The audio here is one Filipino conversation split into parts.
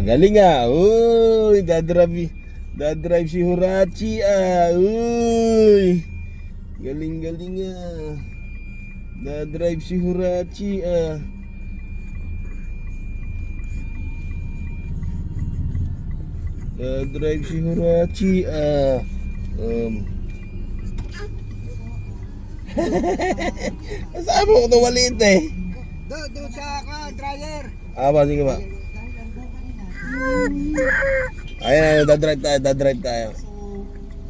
Galing ah. Uy, dadrive si Horachi ah. Uy. Galing ah. Dadrive si Horachi ah. Dadrive si Horachi ah. Saan mo ko ito maliit eh? Doon sa dryer. Ba, sige ba? Ayan, dadrive tayo.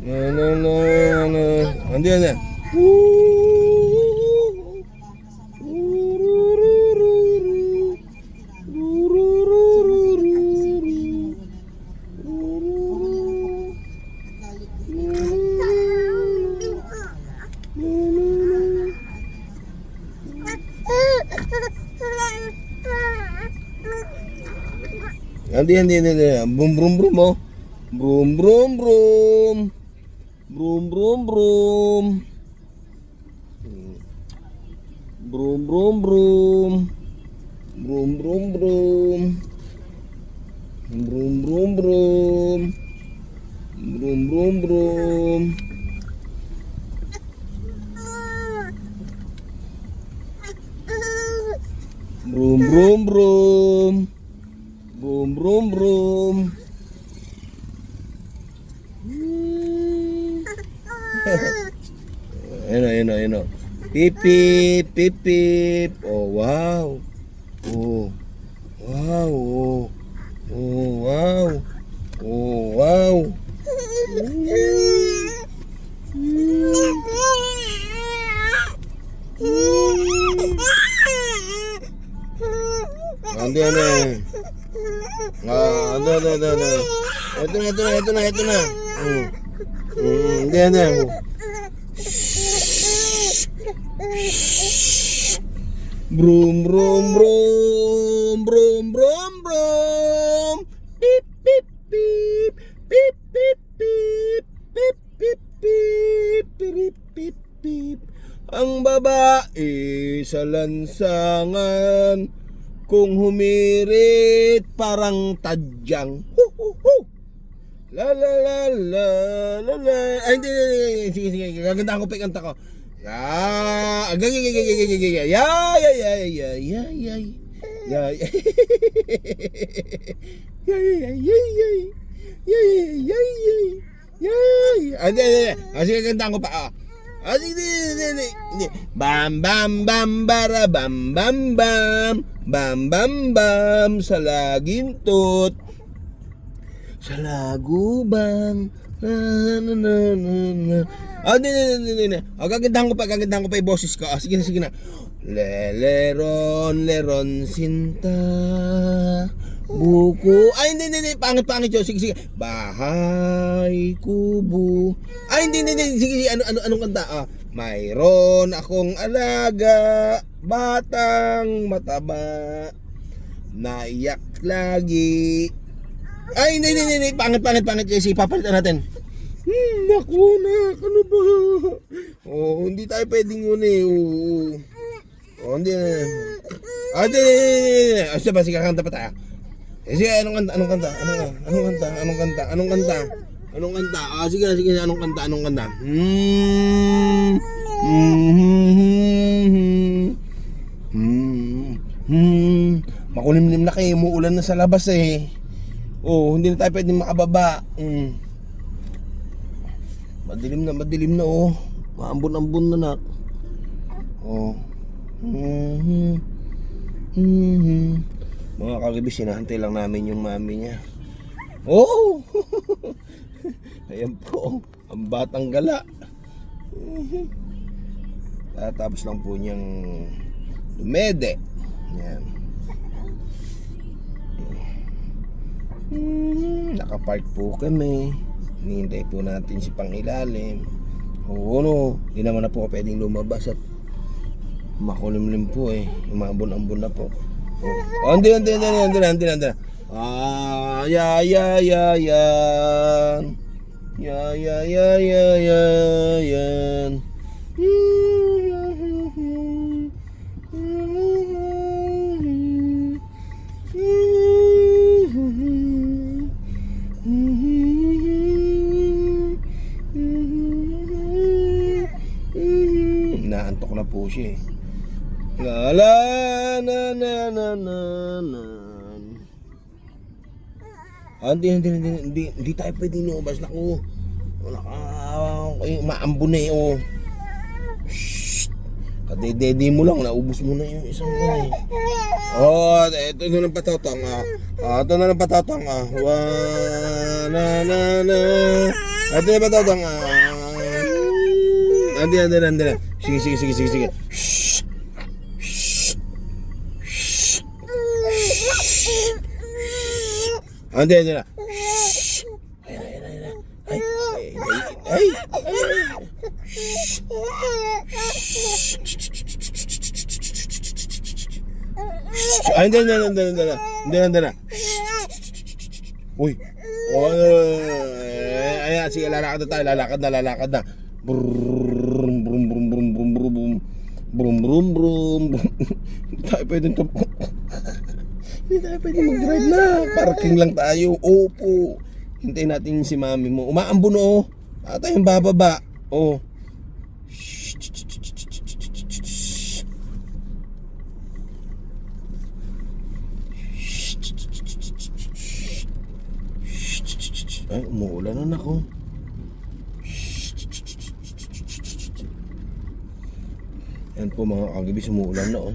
No. Andiyan. Hindi. Brum brum brum oh. Brum brum brum. Brum brum brum. Brum brum brum. Brum brum brum. Brum brum brum. Brum brum brum. Brum brum brum. Brum brum brum. Ayun. Pip pip pip pip. Oh wow. Oh. Wow. Oh wow. Oh wow. Ano. Ito na. Hindi. Brum brum brum brum brum brum. Pip pip pip pip pip pip pip pip pip pip pip pip. Ang babae sa lansangan, kung humirit parang tadyang. La la la la la la. Ay, hindi. Sige. Gagandaan ko pa yung kanta ko. Sige, gagandaan ko pa. Hindi. Bam bam bam bara bam bam bam. Bam bam bam sa lagintot. Sa lagubang. Hindi. Gagandahan ko pa yung boses ko. Sige na. Leron sinta. Buko. Ay, hindi. Pangit yun. Sige. Bahay kubo. Ay, hindi. Sige. Anong kanta? Mayroon akong alaga, batang mataba, naiyak lagi. Ay, hindi. Pangit. Kasi papalitan natin. Naku na. Ano ba? Oh, hindi tayo pwedeng yun eh. Oh, hindi. Hindi. Sige, kakanta pa tayo. Sige, anong kanta? Sige, anong kanta? Makulimlim na kayo, umuulan na sa labas eh. Oh, hindi na tayo pwedeng makababa. Madilim na oh. Maambon-ambon na nak. Oh. Mga kagibis, sinahantay lang namin yung mami niya. Oh! Ayan po, ang batang gala. Tapos lang po niyang dumede. Yan. Nakapark po kami. Hinihintay po natin si Pangilalim. Oo no, hindi naman na po pwedeng lumabas at makulimlim po eh. Umabon-ambon na po. Hindi na. Yan. po siya eh. La la na na na na na. Hindi tayo pwede lumabas na ko. Maambo na eh oh. Kadedede mo lang, naubos mo na yung isang gano'n. Oh, ito na lang patatang ah. Ito na lang patatang ah. Na na na. Ito na patatang ah. Andi. Sige. Andi na. Ay. Ay, hindi na. Uy. Ayan, sige, lalakad na. Brum. Hindi tayo pwedeng mag-drive na. Parking lang tayo. Opo. Hintayin natin si mami mo. Umaambo no. Tayong bababa. Oh. Ay, umuulan na ako. Yan po mga kagibis, umuulan na oh.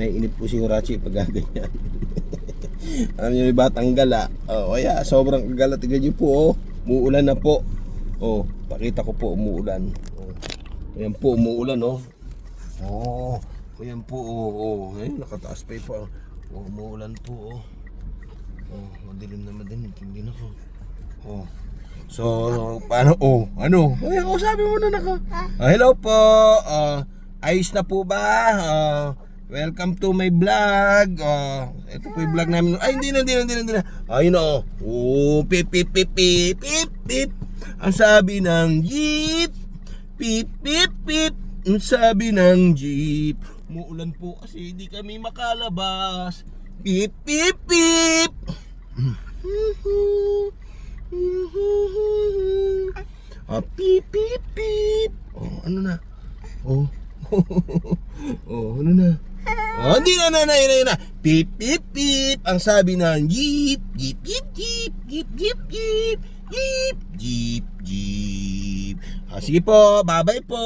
Naiinip po si Horachi pag ganyan. Alam niyo yung batang gala. Oh, kaya sobrang kagala tignan niyo po oh. Umuulan na po. Oh, pakita ko po umuulan. Oh. Ayan po umuulan oh. Oh, ayan po oh. Ayun nakataas pa pa. Oh, umuulan po oh. Oh, madilim na madilim, hindi na po. Oh. So, paano oh? Ano? Ay, ako sabi mo na naka. Hello po. Ayos na po ba? Welcome to my vlog. Ito po yung vlog namin. Ay, hindi na. Ayun na. Oh, pip. Ang sabi ng jeep. Pip. Ang sabi ng jeep. Umuulan po kasi hindi kami makalabas. Pip. Pip. Oh, ano na? Oh. Ano na? Hindi na. Pip. Ang sabi ng jeep. Jeep. Sige po, bye-bye po.